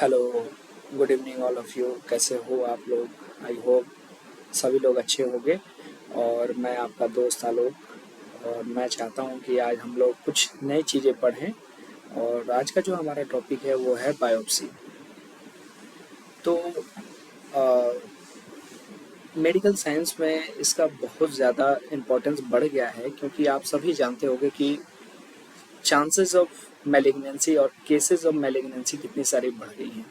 Hello, good evening all of you. कैसे हो आप लोग? आई होप सभी लोग अच्छे होंगे। और मैं आपका दोस्त आलोक, और मैं चाहता हूँ कि आज हम लोग कुछ नई चीज़ें पढ़ें। और आज का जो हमारा टॉपिक है वो है बायोप्सी। तो मेडिकल साइंस में इसका बहुत ज़्यादा इम्पोर्टेंस बढ़ गया है, क्योंकि आप सभी जानते होंगे कि चांसेस ऑफ मैलिग्नेंसी और केसेस ऑफ मैलिग्नेंसी कितनी सारी बढ़ गई हैं।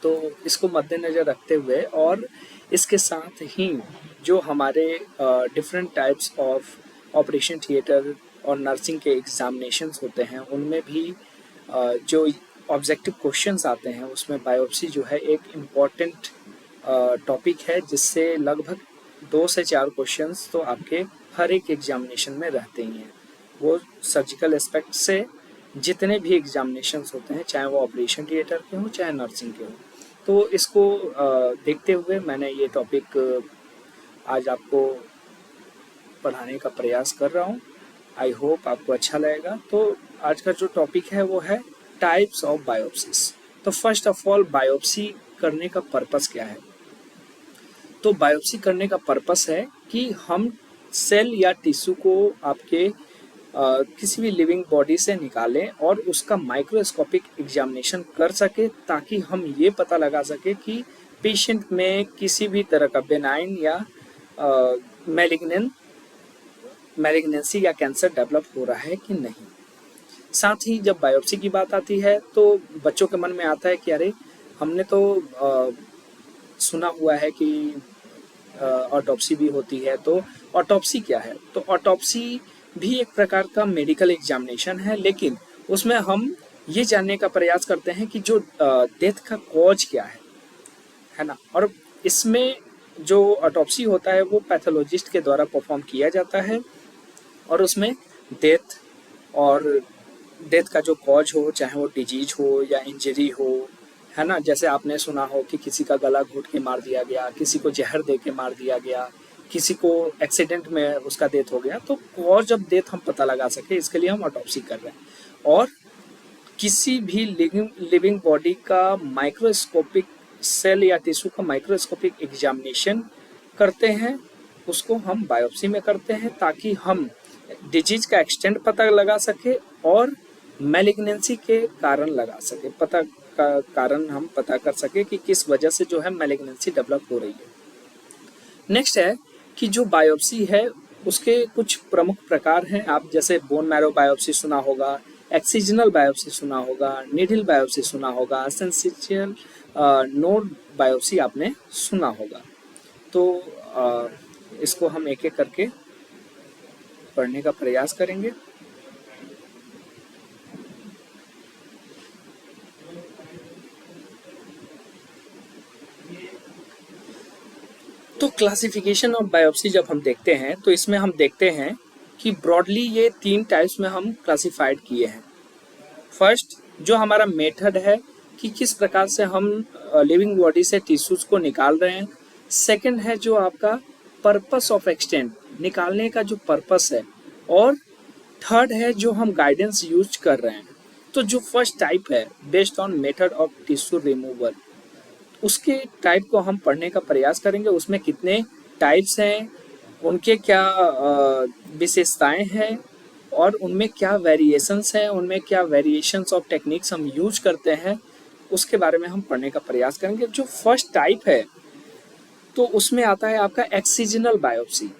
तो इसको मद्देनज़र रखते हुए और इसके साथ ही जो हमारे different types of operation theatre और नर्सिंग के एग्ज़ामिनेशंस होते हैं, उनमें भी जो ऑब्जेक्टिव क्वेश्चंस आते हैं उसमें बायोप्सी जो है एक इम्पॉर्टेंट टॉपिक है, जिससे लगभग 2 से 4 क्वेश्चंस तो आपके हर एक एग्जामिनेशन में रहते ही हैं। वो सर्जिकल एस्पेक्ट से जितने भी एग्जामिनेशंस होते हैं, चाहे वो ऑपरेशन थिएटर के हों चाहे नर्सिंग के हों। तो इसको देखते हुए मैंने ये टॉपिक आज आपको पढ़ाने का प्रयास कर रहा हूँ। आई होप आपको अच्छा लगेगा। तो आज का जो टॉपिक है वो है टाइप्स ऑफ बायोप्सिस। तो फर्स्ट ऑफ ऑल, बायोप्सी करने का पर्पस क्या है? तो बायोप्सी करने का पर्पस है कि हम सेल या टिश्यू को आपके किसी भी लिविंग बॉडी से निकालें और उसका माइक्रोस्कोपिक एग्जामिनेशन कर सके, ताकि हम ये पता लगा सके कि पेशेंट में किसी भी तरह का बेनाइन या मैलिग्नेंट मैलिग्नेंसी या कैंसर डेवलप हो रहा है कि नहीं। साथ ही जब बायोप्सी की बात आती है तो बच्चों के मन में आता है कि अरे, हमने तो सुना हुआ है कि ऑटोप्सी भी होती है। तो ऑटोप्सी क्या है? तो ऑटोप्सी भी एक प्रकार का मेडिकल एग्जामिनेशन है, लेकिन उसमें हम ये जानने का प्रयास करते हैं कि जो डेथ का कॉज क्या है ना। और इसमें जो ऑटोप्सी होता है वो पैथोलॉजिस्ट के द्वारा परफॉर्म किया जाता है, और उसमें डेथ और डेथ का जो कॉज हो, चाहे वो डिजीज हो या इंजरी हो, है ना। जैसे आपने सुना हो कि किसी का गला घोट के मार दिया गया, किसी को जहर दे के मार दिया गया, किसी को एक्सीडेंट में उसका डेथ हो गया। तो कॉज ऑफ डेथ हम पता लगा सके, इसके लिए हम ऑटोप्सी कर रहे हैं। और किसी भी लिविंग बॉडी का माइक्रोस्कोपिक सेल या टिश्यू का माइक्रोस्कोपिक एग्जामिनेशन करते हैं, उसको हम बायोप्सी में करते हैं, ताकि हम डिजीज का एक्सटेंट पता लगा सके और मैलिग्नेंसी के कारण लगा सके, पता का कारण हम पता कर सके कि किस वजह से जो है मैलिग्नेंसी डेवलप हो रही है। नेक्स्ट है कि जो बायोप्सी है उसके कुछ प्रमुख प्रकार हैं। आप जैसे बोन मैरो बायोप्सी सुना होगा, एक्सिजनल बायोप्सी सुना होगा, नीडल बायोप्सी सुना होगा, सेंसिटियल नोड बायोप्सी आपने सुना होगा। तो इसको हम एक एक करके पढ़ने का प्रयास करेंगे। तो क्लासिफिकेशन ऑफ बायोप्सी जब हम देखते हैं तो इसमें हम देखते हैं कि ब्रॉडली ये 3 टाइप्स में हम क्लासिफाइड किए हैं। फर्स्ट, जो हमारा मेथड है कि किस प्रकार से हम लिविंग बॉडी से टिश्यूज को निकाल रहे हैं। सेकंड है जो आपका पर्पस ऑफ एक्सटेंट, निकालने का जो पर्पस है। और थर्ड है जो हम गाइडेंस यूज कर रहे हैं। तो जो फर्स्ट टाइप है, based on method of tissue removal, उसके टाइप को हम पढ़ने का प्रयास करेंगे। उसमें कितने टाइप्स हैं, उनके क्या विशेषताएं हैं, और उनमें क्या वेरिएशंस हैं, उनमें क्या वेरिएशंस ऑफ टेक्निक्स हम यूज करते हैं, उसके बारे में हम पढ़ने का प्रयास करेंगे। जो फर्स्ट टाइप है तो उसमें आता है आपका एक्सिजनल बायोप्सी।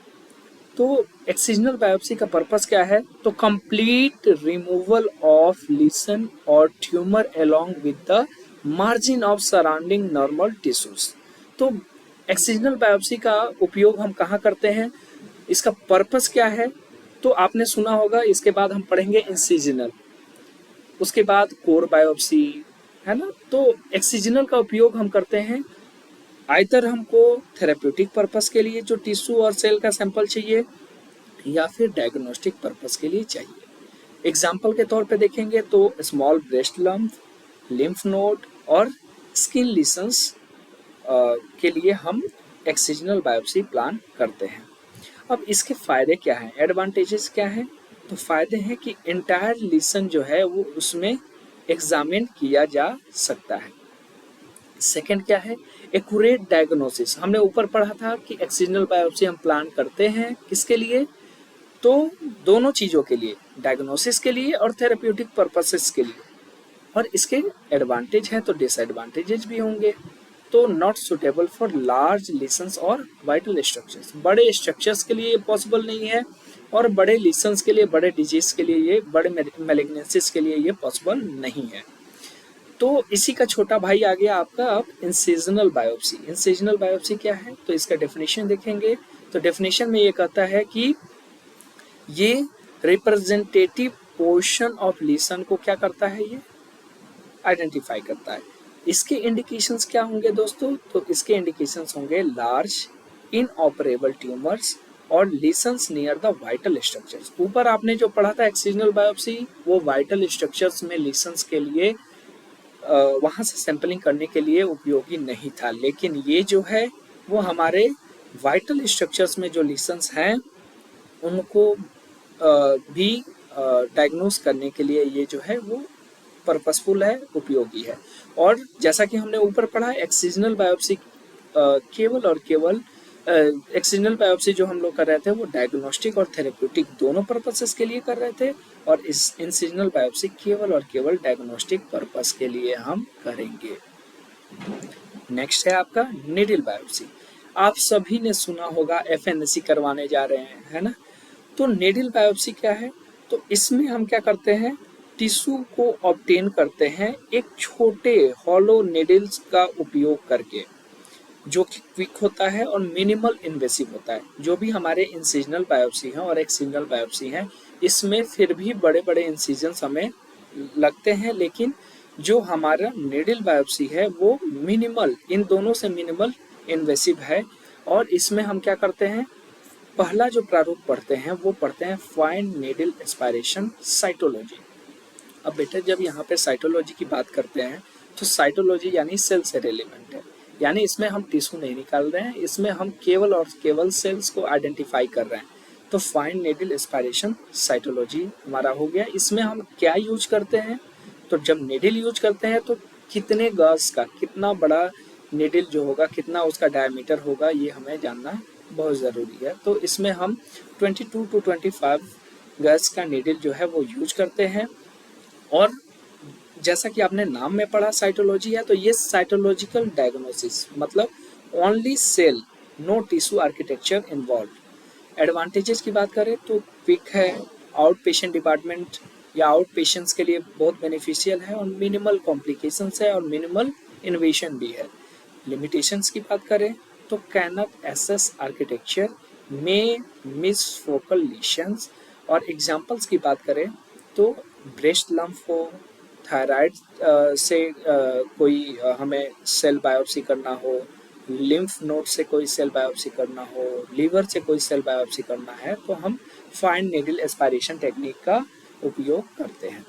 तो एक्सिजनल बायोप्सी का पर्पस क्या है? तो कंप्लीट रिमूवल ऑफ लीसन और tumour along with the margin of surrounding normal tissues. तो एक्सिजनल बायोप्सी का उपयोग हम कहाँ करते हैं, इसका पर्पस क्या है? तो आपने सुना होगा। इसके बाद हम पढ़ेंगे इंसिजनल, उसके बाद कोर बायोप्सी, है ना। तो एक्सिजनल का उपयोग हम करते हैं आइदर हमको थेरेप्यूटिक पर्पस के लिए, जो टिश्यू और सेल का सैंपल चाहिए, या फिर डायग्नोस्टिक पर्पस के लिए चाहिए। एग्जाम्पल के तौर पे देखेंगे तो small breast lump, lymph node और स्किन लीसन्स के लिए हम एक्सिजनल बायोप्सी प्लान करते हैं। अब इसके फ़ायदे क्या हैं, एडवांटेजेस क्या हैं? तो फ़ायदे हैं कि इंटायर लीसन जो है वो उसमें एग्जामिन किया जा सकता है। सेकंड क्या है, एक्यूरेट डायग्नोसिस। हमने ऊपर पढ़ा था कि एक्सिजनल बायोप्सी हम प्लान करते हैं किसके लिए, तो दोनों चीज़ों के लिए, डायग्नोसिस के लिए और थेरेप्यूटिक पर्पसेस के लिए। और इसके एडवांटेज हैं तो डिसएडवांटेजेस भी होंगे। तो नॉट सुटेबल फॉर लार्ज लीशंस और वाइटल स्ट्रक्चर्स, बड़े स्ट्रक्चर्स के लिए पॉसिबल नहीं है, और बड़े लीशंस के लिए, बड़े डिजीज के लिए, ये बड़े मेलिग्नेंसीज के लिए ये पॉसिबल नहीं है। तो इसी का छोटा भाई आ गया आपका अब इंसिजनल बायोप्सी। इंसिजनल बायोप्सी क्या है, तो इसका डेफिनेशन देखेंगे। तो डेफिनेशन में ये कहता है कि ये रिप्रेजेंटेटिव पोर्शन ऑफ लीशन को क्या करता है, ये आइडेंटिफाई करता है। इसके इंडिकेशंस क्या होंगे दोस्तों, तो इसके इंडिकेशंस होंगे लार्ज इनऑपरेबल ट्यूमर्स और लीशंस नियर द वाइटल स्ट्रक्चर्स। ऊपर आपने जो पढ़ा था एक्सिजनल बायोप्सी, वो वाइटल स्ट्रक्चर्स में लीशंस के लिए वहाँ से सैंपलिंग करने के लिए उपयोगी नहीं था, लेकिन ये जो है वो हमारे वाइटल स्ट्रक्चर्स में जो लीशंस हैं उनको भी डायग्नोस करने के लिए ये जो है वो पर्पसफुल है, उपयोगी है। और जैसा कि हमने ऊपर पढ़ा, एक्सिजनल बायोप्सी केवल और केवल एक्सिजनल बायोप्सी जो हम लोग कर रहे थे वो डायग्नोस्टिक और थेरेप्यूटिक दोनों पर्पसेस के लिए कर रहे थे, और इस इंसिजनल बायोप्सी केवल और केवल डायग्नोस्टिक पर्पस के लिए हम करेंगे। नेक्स्ट है आपका नीडल बायोप्सी। आप सभी ने सुना होगा एफएनएसी करवाने जा रहे हैं, है ना। तो नीडल बायोप्सी क्या है, तो इसमें हम क्या करते हैं, टिश्यू को ऑब्टेन करते हैं एक छोटे हॉलो नीडल्स का उपयोग करके, जो कि क्विक होता है और मिनिमल इन्वेसिव होता है। जो भी हमारे इंसिजनल बायोप्सी हैं और एक्सिजनल बायोप्सी हैं, इसमें फिर भी बड़े बड़े इंसिजन्स हमें लगते हैं, लेकिन जो हमारा नीडल बायोप्सी है वो मिनिमल, इन दोनों से मिनिमल इन्वेसिव है। और इसमें हम क्या करते हैं, पहला जो प्रारूप पढ़ते हैं वो पढ़ते हैं फाइन नीडल एस्पायरेशन साइटोलॉजी। अब बेटा जब यहाँ पे साइटोलॉजी की बात करते हैं तो साइटोलॉजी यानी सेल से रिलेवेंट है, यानी इसमें हम टिश्यू नहीं निकाल रहे हैं, इसमें हम केवल और केवल सेल्स को आइडेंटिफाई कर रहे हैं। तो फाइन नीडल एस्पायरेशन साइटोलॉजी हमारा हो गया। इसमें हम क्या यूज करते हैं, तो जब नीडल यूज करते हैं तो कितने गज का, कितना बड़ा नीडल जो होगा, कितना उसका डायमीटर होगा, ये हमें जानना बहुत ज़रूरी है। तो इसमें हम 22 to 25 गज का नीडल जो है वो यूज करते हैं। और जैसा कि आपने नाम में पढ़ा साइटोलॉजी है, तो ये साइटोलॉजिकल डायग्नोसिस, मतलब only cell, no tissue architecture involve. Advantages की बात करें तो क्विक है, आउट पेशेंट डिपार्टमेंट या आउट पेशेंट्स के लिए बहुत बेनिफिशियल है, और मिनिमल कॉम्प्लिकेशंस है और मिनिमल इनोवेशन भी है। लिमिटेशंस की बात करें तो कैनॉट एसेस आर्किटेक्चर में मिस फोकल लीशंस। और एग्जांपल्स की बात करें तो ब्रेस्ट लम्प हो, थायराइड से कोई हमें सेल बायोप्सी करना हो, लिम्फ नोड से कोई सेल बायोप्सी करना हो, लीवर से कोई सेल बायोप्सी करना है, तो हम फाइन नीडल एस्पायरेशन टेक्निक का उपयोग करते हैं।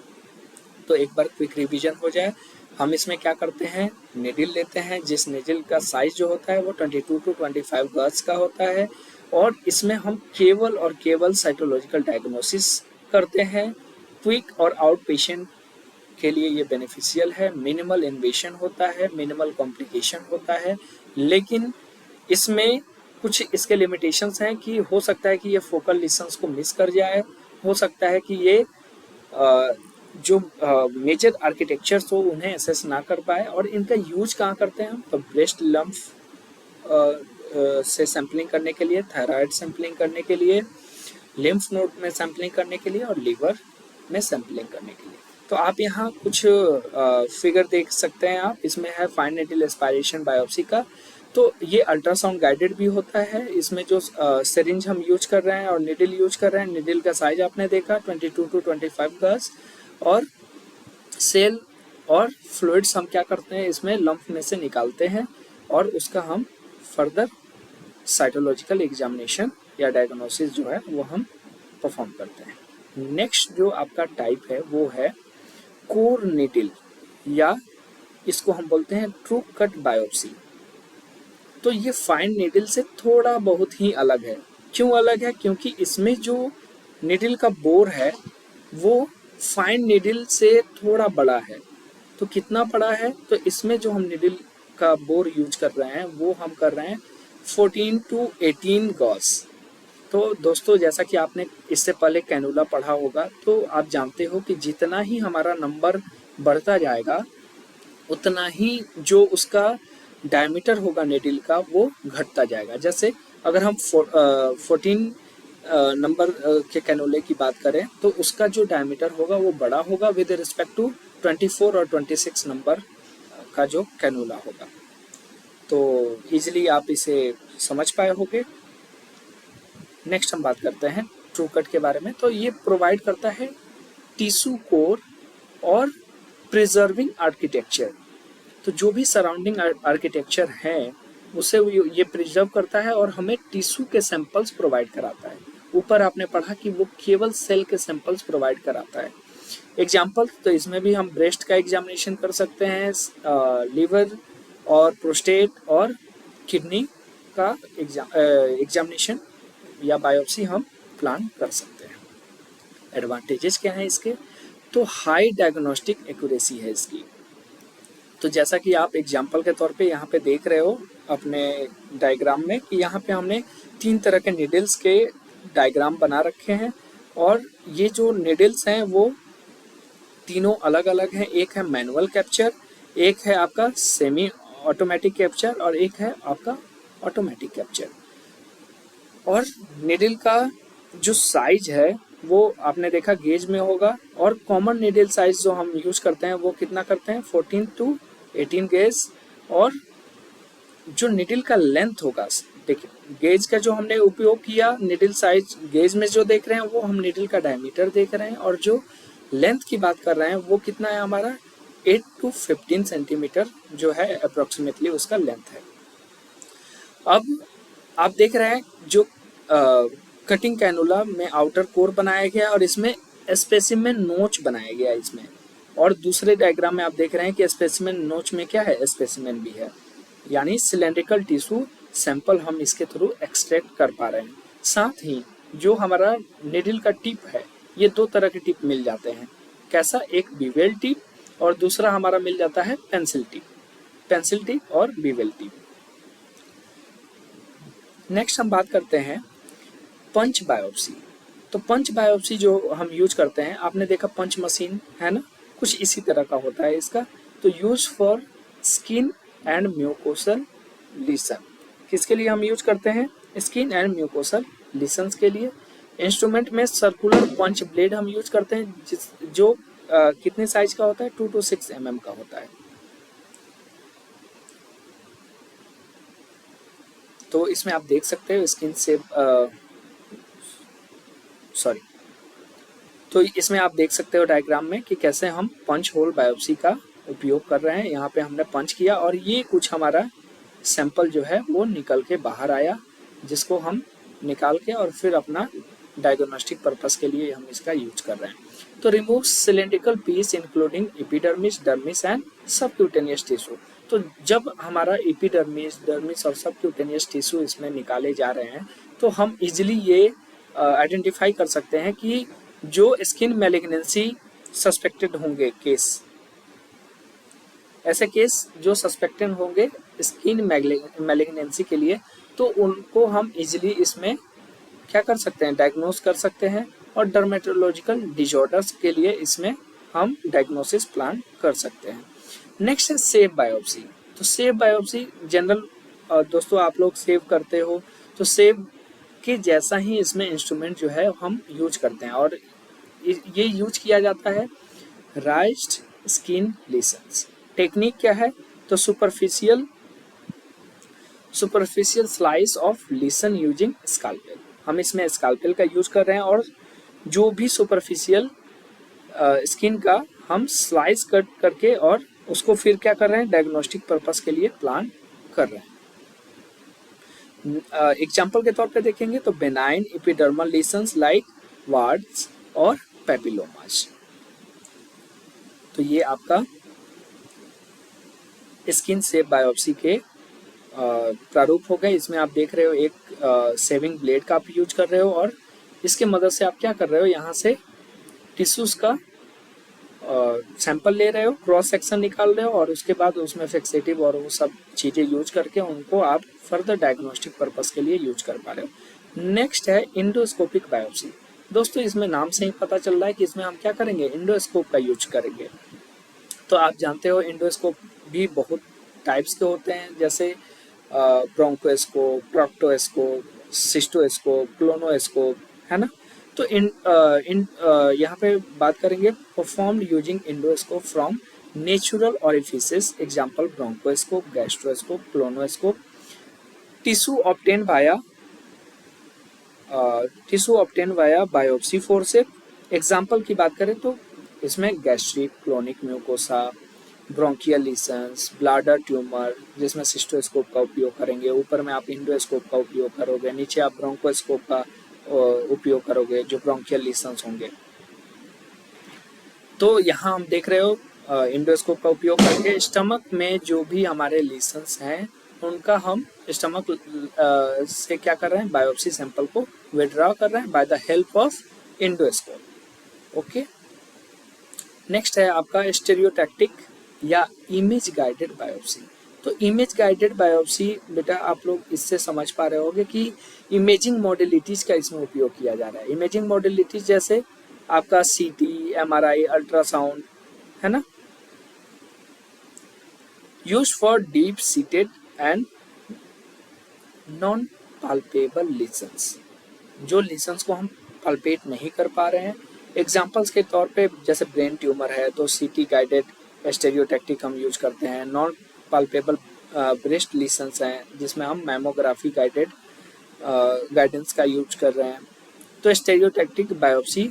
तो एक बार क्विक रिवीजन हो जाए, हम इसमें क्या करते हैं, नीडल लेते हैं, जिस नीडल का साइज जो होता है वो 22 to 25 गज का होता है, और इसमें हम केवल और केवल साइटोलॉजिकल डायग्नोसिस करते हैं। क्विक और आउट पेशेंट के लिए ये बेनिफिशियल है, मिनिमल इन्वेशन होता है, मिनिमल कॉम्प्लिकेशन होता है, लेकिन इसमें कुछ इसके लिमिटेशंस हैं कि हो सकता है कि ये फोकल लीशंस को मिस कर जाए, हो सकता है कि ये जो मेजर आर्किटेक्चर्स हो उन्हें एसेस ना कर पाए। और इनका यूज कहाँ करते हैं हम, तो ब्रेस्ट लम्फ से सैम्पलिंग करने के लिए, थायराइड सैम्पलिंग करने के लिए, लिम्फ नोड में सैम्पलिंग करने के लिए, और लीवर में सैम्पलिंग करने के लिए। तो आप यहाँ कुछ फिगर देख सकते हैं आप, इसमें है फाइन नीडल एस्पायरेशन बायोप्सी का। तो ये अल्ट्रासाउंड गाइडेड भी होता है। इसमें जो सिरिंज हम यूज कर रहे हैं और नीडल यूज कर रहे हैं, नीडल का साइज आपने देखा 22 to 25 गज, और सेल और फ्लूइड्स हम क्या करते हैं, इसमें लंप में से निकालते हैं, और उसका हम फर्दर साइटोलॉजिकल एग्जामिनेशन या डायग्नोसिस जो है वो हम परफॉर्म करते हैं। नेक्स्ट जो आपका टाइप है वो है कोर नीडल, या इसको हम बोलते हैं ट्रू कट बायोप्सी। तो ये फाइन नीडल से थोड़ा बहुत ही अलग है। क्यों अलग है, क्योंकि इसमें जो नीडल का बोर है वो फाइन नीडल से थोड़ा बड़ा है। तो कितना बड़ा है, तो इसमें जो हम नीडल का बोर यूज कर रहे हैं वो हम कर रहे हैं 14 टू 18 गॉस। तो दोस्तों जैसा कि आपने इससे पहले कैनुला पढ़ा होगा, तो आप जानते हो कि जितना ही हमारा नंबर बढ़ता जाएगा उतना ही जो उसका डायमीटर होगा नीडल का वो घटता जाएगा। जैसे अगर हम 14 नंबर के कैनोले की बात करें तो उसका जो डायमीटर होगा वो बड़ा होगा विद रिस्पेक्ट टू 24 और 26 नंबर का जो कैनोला होगा। तो इजीली आप इसे समझ पाए होंगे। नेक्स्ट हम बात करते हैं ट्रू कट के बारे में। तो ये प्रोवाइड करता है टिश्यू कोर और प्रिजर्विंग आर्किटेक्चर। तो जो भी सराउंडिंग आर्किटेक्चर है उसे ये प्रिजर्व करता है और हमें टिश्यू के सैंपल्स प्रोवाइड कराता है। ऊपर आपने पढ़ा कि वो केवल सेल के सैंपल्स प्रोवाइड कराता है। एग्जाम्पल, तो इसमें भी हम ब्रेस्ट का एग्जामिनेशन कर सकते हैं, लीवर और प्रोस्टेट और किडनी का एग्जामिनेशन या बायोप्सी हम प्लान कर सकते हैं। एडवांटेजेस क्या हैं इसके, तो हाई डायग्नोस्टिक एक्यूरेसी है इसकी। तो जैसा कि आप एग्जाम्पल के तौर पे यहाँ पे देख रहे हो अपने डायग्राम में कि यहाँ पे हमने 3 तरह के नीडल्स के डायग्राम बना रखे हैं और ये जो नीडल्स हैं वो तीनों अलग अलग हैं। एक है मैनुअल कैप्चर, एक है आपका सेमी ऑटोमेटिक कैप्चर और एक है आपका ऑटोमेटिक कैप्चर। और नीडल का जो साइज है वो आपने देखा गेज में होगा और कॉमन नीडल साइज जो हम यूज करते हैं वो कितना करते हैं 14 टू 18 गेज। और जो नीडल का लेंथ होगा, देखिए गेज का जो हमने उपयोग किया नीडल साइज, गेज में जो देख रहे हैं वो हम नीडल का डायमीटर देख रहे हैं और जो लेंथ की बात कर रहे हैं वो कितना है हमारा 8 टू 15 सेंटीमीटर जो है अप्रोक्सीमेटली उसका लेंथ है। अब आप देख रहे हैं जो कटिंग कैनुला में आउटर कोर बनाया गया और इसमें स्पेसिमेन नोच बनाया गया इसमें। और दूसरे डायग्राम में आप देख रहे हैं कि स्पेसिमेन नोच में क्या है, स्पेसिमेन भी है, यानी सिलेंड्रिकल टिश्यू सैंपल हम इसके थ्रू एक्सट्रैक्ट कर पा रहे हैं। साथ ही जो हमारा नीडल का टिप है, ये 2 तरह के टिप मिल जाते हैं। कैसा, एक बीवेल टिप और दूसरा हमारा मिल जाता है पेंसिल टिप, पेंसिल टिप और बीवेल टिप। नेक्स्ट हम बात करते हैं पंच बायोप्सी। तो पंच बायोप्सी जो हम यूज करते हैं, आपने देखा पंच मशीन है ना, कुछ इसी तरह का होता है इसका। तो use for skin and mucosal Leeson, किसके लिए हम यूज करते हैं, स्किन एंड म्यूकोसल लीसन्स के लिए। इंस्ट्रूमेंट में सर्कुलर पंच ब्लेड हम यूज करते हैं जो कितने साइज का होता है 2 to 6 mm का होता है। तो इसमें आप देख सकते हो स्किन से तो इसमें आप देख सकते हो डायग्राम में कि कैसे हम पंच होल बायोप्सी का उपयोग कर रहे हैं। यहाँ पे हमने पंच किया और ये कुछ हमारा सैंपल जो है वो निकल के बाहर आया, जिसको हम निकाल के और फिर अपना डायग्नोस्टिक पर्पस के लिए हम इसका यूज कर रहे हैं। तो remove cylindrical piece including epidermis, dermis and subcutaneous tissue. तो जब हमारा एपिडर्मिस, डर्मिस और सबक्यूटेनियस टिश्यू इसमें निकाले जा रहे हैं तो हम इजिली ये आइडेंटिफाई कर सकते हैं कि जो स्किन मैलिग्नेंसी सस्पेक्टेड होंगे केस, ऐसे केस जो सस्पेक्टेड होंगे स्किन मैलिग्नेंसी के लिए, तो उनको हम इजीली इसमें क्या कर सकते हैं, डायग्नोस कर सकते हैं। और डर्मेटोलॉजिकल डिसऑर्डर्स के लिए इसमें हम डायग्नोसिस प्लान कर सकते हैं। नेक्स्ट है सेव बायोप्सी। तो सेव बायोप्सी जनरल दोस्तों आप लोग सेव करते हो, तो सेव के जैसा ही इसमें इंस्ट्रूमेंट जो है हम यूज करते हैं और ये यूज किया जाता है राइज्ड स्किन लीसन्स। टेक्निक क्या है, तो superficial slice of lesion using scalpel. हम इसमें स्काल्पेल का यूज कर रहे हैं और जो भी सुपरफिशियल स्किन का हम स्लाइस कट करके और उसको फिर क्या कर रहे हैं, डायग्नोस्टिक पर्पस के लिए प्लान कर रहे हैं। एग्जाम्पल के तौर पे देखेंगे तो benign epidermal lesions like wards और पेपिलोमास। तो ये आपका स्किन सेव बायोप्सी के प्रारूप हो गए। इसमें आप देख रहे हो एक सेविंग ब्लेड का आप यूज कर रहे हो और इसके मदद से आप क्या कर रहे हो, यहाँ से टिश्यूज का सैंपल ले रहे हो, क्रॉस सेक्शन निकाल रहे हो और उसके बाद उसमें फिक्सेटिव और वो सब चीज़ें यूज करके उनको आप फर्दर डायग्नोस्टिक पर्पस के लिए यूज कर पा रहे हो। नेक्स्ट है इंडोस्कोपिक बायोप्सी। दोस्तों इसमें नाम से ही पता चल रहा है कि इसमें हम क्या करेंगे, इंडोस्कोप का यूज करेंगे। तो आप जानते हो इंडोस्कोप भी बहुत टाइप्स के होते हैं, जैसे ब्रोंकोस्कोप, प्रोक्टोस्कोप, सिस्टोस्कोप, क्लोनोस्कोप, है ना। तो यहाँ पे बात करेंगे performed using endoscope from natural orifices, example bronchoscope, gastroscope, colonoscope. Tissue obtain via biopsy forcep. Example की बात करें तो इसमें gastric, chronic mucosa, bronchial lesions, bladder tumour, जिसमें सिस्टोस्कोप का उपयोग करेंगे। ऊपर में आप इंडोस्कोप का उपयोग करोगे, नीचे आप ब्रोंकोस्कोप का उपयोग करोगे जो ब्रोंकियल लीशंस होंगे। तो यहाँ हम देख रहे हो इंडोस्कोप का उपयोग करके स्टमक में जो भी हमारे लीशंस हैं उनका हम स्टमक से क्या कर रहे हैं, बायोप्सी सैंपल को विड्रॉ कर रहे हैं by the help of endoscope. Okay, next है आपका स्टेरियोटैक्टिक या इमेज गाइडेड बायोप्सी। तो इमेज गाइडेड बायोप्सी बेटा आप लोग इससे समझ पा रहे होंगे कि इमेजिंग मॉडलिटीज का इसमें उपयोग किया जा रहा है। इमेजिंग मॉडलिटीज जैसे आपका सीटी, एमआरआई, अल्ट्रासाउंड, है ना, use for deep seated and non palpable lesions, जो लीशंस को हम पाल्पेट नहीं कर पा रहे हैं। एग्जाम्पल्स के तौर पे जैसे ब्रेन ट्यूमर है तो सीटी गाइडेड स्टेरियोटैक्टिक हम यूज करते हैं। नॉन पाल्पेबल ब्रेस्ट लीशंस हैं जिसमें हम मैमोग्राफी गाइडेड गाइडेंस का यूज कर रहे हैं। तो स्टेरियोटैक्टिक बायोप्सी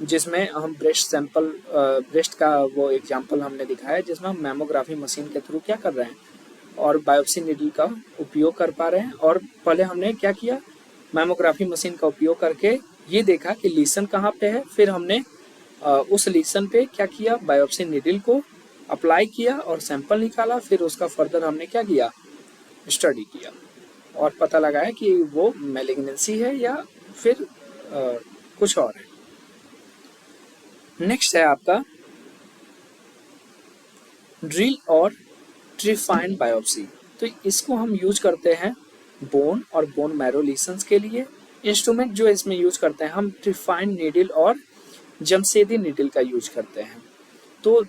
जिसमें हम ब्रेस्ट का वो एग्जाम्पल हमने दिखाया जिसमें हम मैमोग्राफी मशीन के थ्रू क्या कर रहे हैं और बायोप्सी नीडल का उपयोग कर पा रहे हैं। और पहले हमने क्या किया, मैमोग्राफी मशीन का उपयोग करके ये देखा कि लीशन कहाँ पे है, फिर हमने उस लीशन पे क्या किया, बायोप्सी नीडल को अप्लाई किया और सैंपल निकाला। फिर उसका फर्दर हमने क्या किया, स्टडी किया और पता लगाया कि वो मैलिग्नेंसी है या फिर कुछ और है। नेक्स्ट है आपका ड्रिल और ट्रीफाइन बायोप्सी। तो इसको हम यूज करते हैं बोन और बोन मैरो लीशंस के लिए। इंस्ट्रूमेंट जो इसमें यूज करते हैं हम ट्रीफाइन नीडल और जमशेदी नीडल का यूज करते हैं। तो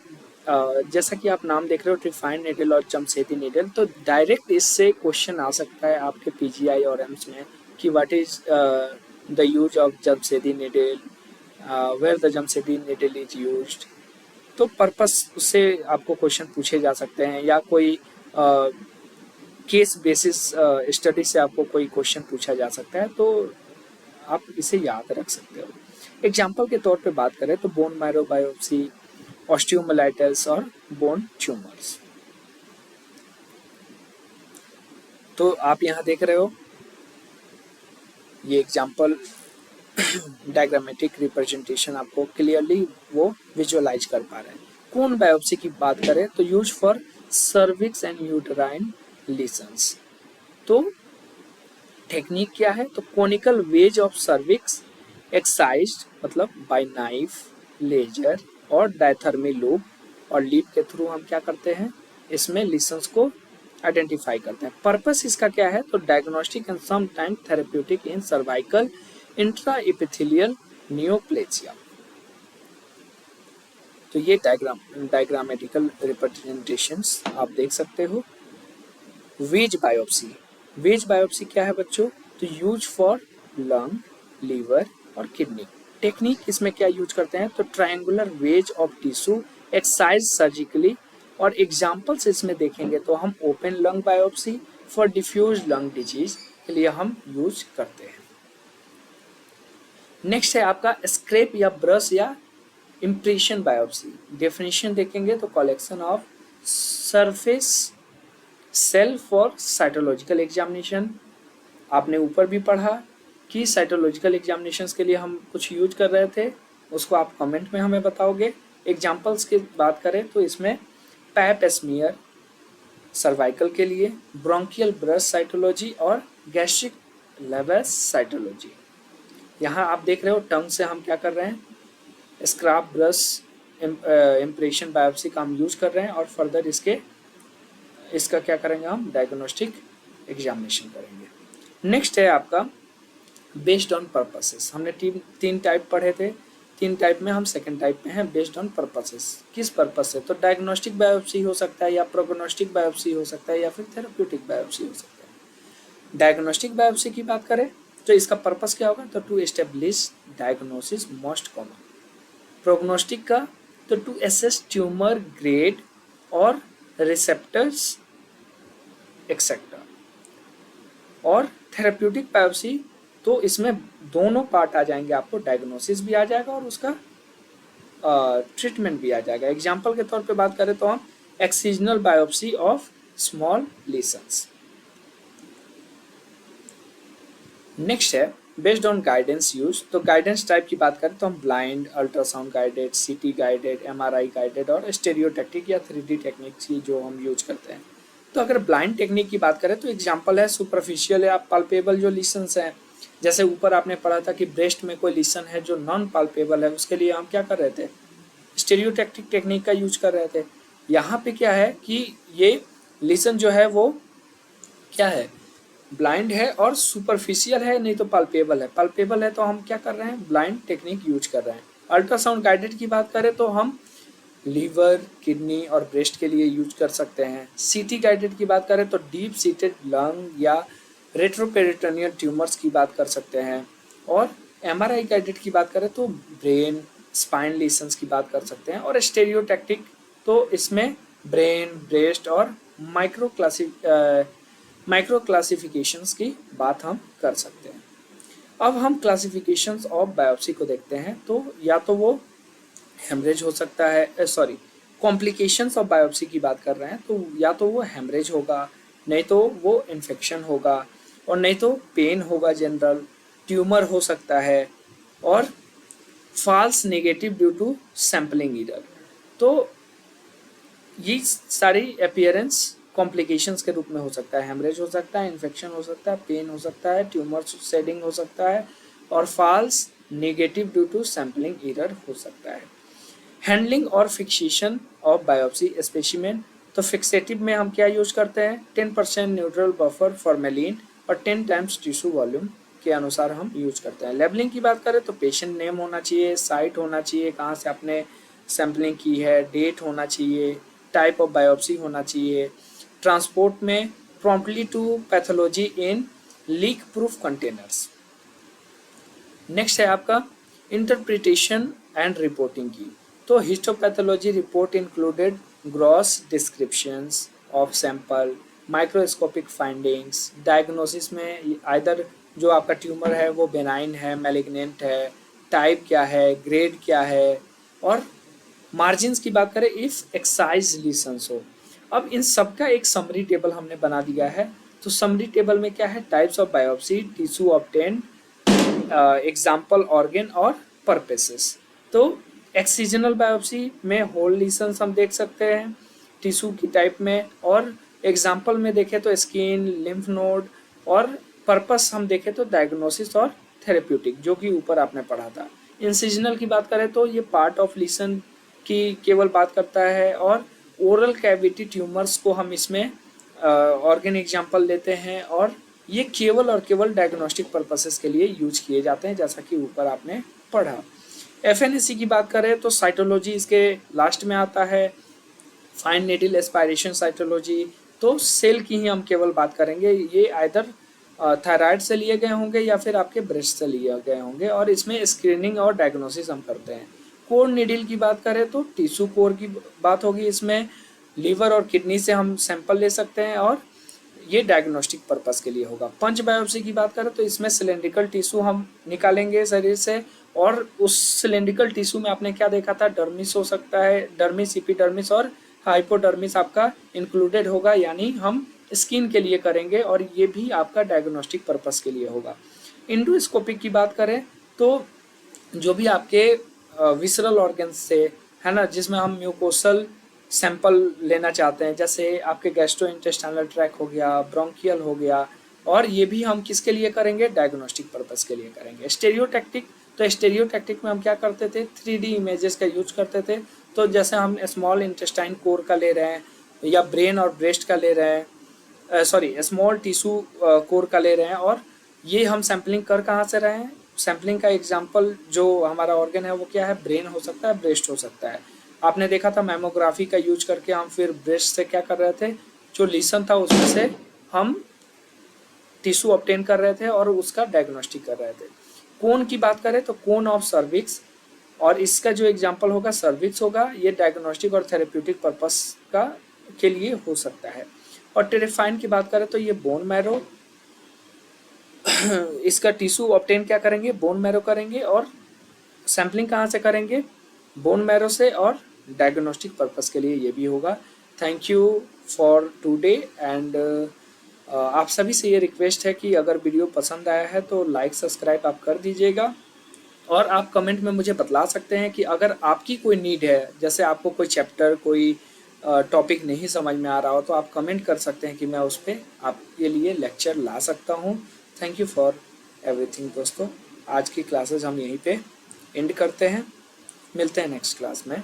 जैसा कि आप नाम देख रहे हो ट्रीफाइन नीडल और जमशेदी नीडल, तो डायरेक्ट इससे क्वेश्चन आ सकता है आपके पीजीआई और एम्स में कि what is the use of Jamshidi needle, where the Jamshidi needle is used. तो पर्पस उससे आपको क्वेश्चन पूछे जा सकते हैं या कोई केस बेसिस स्टडी से आपको कोई क्वेश्चन पूछा जा सकता है, तो आप इसे याद रख सकते हो। एग्जाम्पल के तौर पे बात करें तो बोन मैरो बायोप्सी, ऑस्टियोमाइलाइटिस और बोन ट्यूमर्स। तो आप यहाँ देख रहे हो ये एग्जाम्पल डायग्रामेटिक रिप्रेजेंटेशन आपको क्लियरली वो विजुअलाइज कर पा रहे हैं। कोन बायोप्सी की बात करें तो use for cervix and uterine lesions. तो टेक्निक क्या है, तो conical wedge of cervix excised मतलब बाय नाइफ, लेजर और डायथर्मी लूप और लीप के थ्रू हम क्या करते हैं, इसमें लीशंस को आइडेंटिफाई करते हैं। पर्पस इसका क्या है, तो diagnostic and some time therapeutic in cervical intra epithelial neoplasia. तो ये डायग्रामेटिकल रिप्रेजेंटेशंस आप देख सकते हो। वेज बायोप्सी, वेज बायोप्सी क्या है बच्चों, तो यूज फॉर लंग, लीवर और किडनी। टेक्निक इसमें क्या यूज करते हैं, तो triangular wedge of tissue excise surgically. और एग्जाम्पल्स इसमें देखेंगे तो हम open lung biopsy for diffuse lung disease के लिए हम यूज करते हैं। नेक्स्ट है आपका स्क्रैप या ब्रश या इम्प्रेशन बायोप्सी। डेफिनेशन देखेंगे तो collection of surface cell for cytological examination. आपने ऊपर भी पढ़ा कि साइटोलॉजिकल एग्जामिनेशंस के लिए हम कुछ यूज कर रहे थे, उसको आप कमेंट में हमें बताओगे। एग्जाम्पल्स की बात करें तो इसमें पैप स्मीयर सर्वाइकल के लिए, ब्रोंकियल ब्रश साइटोलॉजी और गैस्ट्रिक लेवस साइटोलॉजी। यहाँ आप देख रहे हो टंग से हम क्या कर रहे हैं, स्क्रैप ब्रश इम्प्रेशन बायोप्सी का हम यूज कर रहे हैं और फर्दर इसका क्या करेंगे, हम डायग्नोस्टिक एग्जामिनेशन करेंगे। नेक्स्ट है आपका बेस्ड ऑन पर्पसेस। हमने तीन टाइप पढ़े थे, तीन टाइप में हम सेकंड टाइप में हैं बेस्ड ऑन पर्पसेस। किस पर्पस से, तो डायग्नोस्टिक बायोप्सी हो सकता है या प्रोग्नोस्टिक बायोप्सी हो सकता है या फिर थेरेप्यूटिक बायोप्सी हो सकता है। डायग्नोस्टिक बायोप्सी की बात करें तो इसका पर्पस क्या होगा, तो to establish diagnosis most common. Prognostic का तो टू एसेस ट्यूमर ग्रेड और रिसेप्टर्स एक्सेट्रा। और थेरेप्यूटिक बायोप्सी तो इसमें दोनों पार्ट आ जाएंगे, आपको डायग्नोसिस भी आ जाएगा और उसका ट्रीटमेंट भी आ जाएगा। एग्जाम्पल के तौर पे बात करें तो हम excisional biopsy of small lesions. Next है बेस्ड ऑन गाइडेंस यूज। तो गाइडेंस टाइप की बात करें तो हम blind, ultrasound guided, CT guided, MRI guided और स्टेरियोटैक्टिक या 3D टेक्निक की जो हम यूज करते हैं। तो अगर ब्लाइंड टेक्निक की बात करें तो एग्जाम्पल है सुपरफिशियल या पल्पेबल जो लीशंस हैं, जैसे ऊपर आपने पढ़ा था कि ब्रेस्ट में कोई लीशन है जो नॉन पल्पेबल है, उसके लिए हम क्या कर रहे थे, स्टेरियोटैक्टिक टेक्निक का यूज कर रहे थे। यहाँ पे क्या है कि ये लीशन जो है वो क्या है, ब्लाइंड है और सुपरफिशियल है, नहीं तो पल्पेबल है। पल्पेबल है तो हम क्या कर रहे हैं, ब्लाइंड टेक्निक यूज कर रहे हैं। अल्ट्रासाउंड गाइडेड की बात करें तो हम लीवर, किडनी और ब्रेस्ट के लिए यूज कर सकते हैं। सीटी गाइडेड की बात करें तो डीप सीटेड लंग या रेट्रोपेरिटोनियल ट्यूमर्स की बात कर सकते हैं। और एमआरआई गाइडेड की बात करें तो ब्रेन, स्पाइन लीशंस की बात कर सकते हैं। और स्टेरियोटैक्टिक तो इसमें ब्रेन, ब्रेस्ट और माइक्रो क्लासिफिकेशंस की बात हम कर सकते हैं। अब हम क्लासिफिकेशंस ऑफ बायोप्सी को देखते हैं। तो या तो वो हेमरेज हो सकता है, सॉरी कॉम्प्लिकेशंस ऑफ बायोप्सी की बात कर रहे हैं, तो या तो वो हेमरेज होगा, नहीं तो वो इन्फेक्शन होगा, और नहीं तो पेन होगा जनरल, ट्यूमर हो सकता है, और false negative due to sampling error. तो ये सारी अपीयरेंस कॉम्प्लिकेशंस के रूप में हो सकता है। हेमरेज हो सकता है, इन्फेक्शन हो सकता है, पेन हो सकता है, ट्यूमर शेडिंग हो सकता है, और false negative due to sampling error हो सकता है। हैंडलिंग और फिक्सेशन ऑफ बायोप्सी स्पेसिमेन। तो फिक्सेटिव में हम क्या यूज करते हैं, 10% न्यूट्रल बफर फॉर्मेलिन और 10 टाइम्स टिश्यू वॉल्यूम के अनुसार हम यूज करते हैं। लेबलिंग की बात करें तो पेशेंट नेम होना चाहिए, साइट होना चाहिए, कहाँ से आपने सैम्पलिंग की है, डेट होना चाहिए, टाइप ऑफ बायोप्सी होना चाहिए। ट्रांसपोर्ट में promptly to pathology in leak proof containers. Next है आपका इंटरप्रिटेशन एंड रिपोर्टिंग की। तो histopathology report included gross descriptions of sample, microscopic findings. Diagnosis में आइदर जो आपका ट्यूमर है वो बेनाइन है, मैलिग्नेंट है, टाइप क्या है, ग्रेड क्या है, और मार्जिन्स की बात करें इफ एक्साइज लीशंस हो। अब इन सब का एक समरी टेबल हमने बना दिया है। तो समरी टेबल में क्या है, types of biopsy, tissue obtained, example organ और पर्पसेस। तो एक्सिजनल बायोप्सी में होल लीशंस हम देख सकते हैं टिश्यू की टाइप में, और एग्जाम्पल में देखें तो स्किन, लिम्फ नोड, और पर्पस हम देखें तो डायग्नोसिस और थेरेप्यूटिक, जो कि ऊपर आपने पढ़ा था। इंसिजनल की बात करें तो ये पार्ट ऑफ लीशन की केवल बात करता है, और ओरल कैविटी ट्यूमर्स को हम इसमें ऑर्गन एग्जाम्पल लेते हैं, और ये केवल और केवल डायग्नोस्टिक पर्पसेस के लिए यूज किए जाते हैं, जैसा कि ऊपर आपने पढ़ा। एफएनएसी की बात करें तो साइटोलॉजी इसके लास्ट में आता है। फाइन नीडल एस्पायरेशन साइटोलॉजी, तो सेल की ही हम केवल बात करेंगे। ये आइदर थायराइड से लिए गए होंगे या फिर आपके ब्रेस्ट से लिए गए होंगे, और इसमें स्क्रीनिंग और डायग्नोसिस हम करते हैं। कोर नीडल की बात करें तो टिश्यू कोर की बात होगी, इसमें लीवर और किडनी से हम सैंपल ले सकते हैं, और ये डायग्नोस्टिक पर्पस के लिए होगा। पंच बायोप्सी की बात करें तो इसमें सिलेंड्रिकल टिश्यू हम निकालेंगे शरीर से, और उस सिलेंड्रिकल टिश्यू में आपने क्या देखा था, डर्मिस हो सकता है, डर्मिस, एपिडर्मिस और हाइपोडर्मिस आपका इंक्लूडेड होगा, यानी हम स्किन के लिए करेंगे, और ये भी आपका डायग्नोस्टिक पर्पस के लिए होगा। इंडोस्कोपिक की बात करें तो जो भी आपके विसरल ऑर्गन्स से है ना, जिसमें हम म्यूकोसल सैंपल लेना चाहते हैं, जैसे आपके गैस्ट्रोइंटेस्टाइनल ट्रैक हो गया, ब्रोंकियल हो गया, और ये भी हम किसके लिए करेंगे, डायग्नोस्टिक पर्पस के लिए करेंगे। स्टेरियोटैक्टिक, तो स्टेरियोटैक्टिक में हम क्या करते थे, 3D इमेजेस का यूज करते थे। तो जैसे हम स्मॉल इंटेस्टाइन कोर का ले रहे हैं या ब्रेन और ब्रेस्ट का ले रहे हैं, सॉरी स्मॉल टिश्यू कोर का ले रहे हैं, और ये हम सैम्पलिंग कर कहाँ से रहे हैं। सैम्पलिंग का एग्जांपल जो हमारा ऑर्गन है वो क्या है, ब्रेन हो सकता है, ब्रेस्ट हो सकता है। आपने देखा था मैमोग्राफी का यूज करके हम फिर ब्रेस्ट से क्या कर रहे थे, जो लीसन था उसमें से हम टिश्यू ऑब्टेन कर रहे थे और उसका डायग्नोस्टिक कर रहे थे। कोन की बात करें तो कोन ऑफ सर्विक्स, और इसका जो एग्जांपल होगा सर्विक्स होगा। ये डायग्नोस्टिक और थेरेप्यूटिक पर्पस का के लिए हो सकता है। और टेरिफाइन की बात करें तो ये बोन मैरो, इसका टिश्यू ऑब्टेन क्या करेंगे, बोन मैरो करेंगे, और सैम्पलिंग कहाँ से करेंगे, बोन मैरो से, और डायग्नोस्टिक पर्पस के लिए ये भी होगा। Thank you for today and आप सभी से ये रिक्वेस्ट है कि अगर वीडियो पसंद आया है तो लाइक सब्सक्राइब आप कर दीजिएगा, और आप कमेंट में मुझे बतला सकते हैं कि अगर आपकी कोई नीड है, जैसे आपको कोई चैप्टर कोई टॉपिक नहीं समझ में आ रहा हो, तो आप कमेंट कर सकते हैं कि मैं उस पर आपके लिए लेक्चर ला सकता हूँ। थैंक यू फॉर एवरीथिंग दोस्तों। आज की क्लासेस हम यहीं पे एंड करते हैं, मिलते हैं नेक्स्ट क्लास में।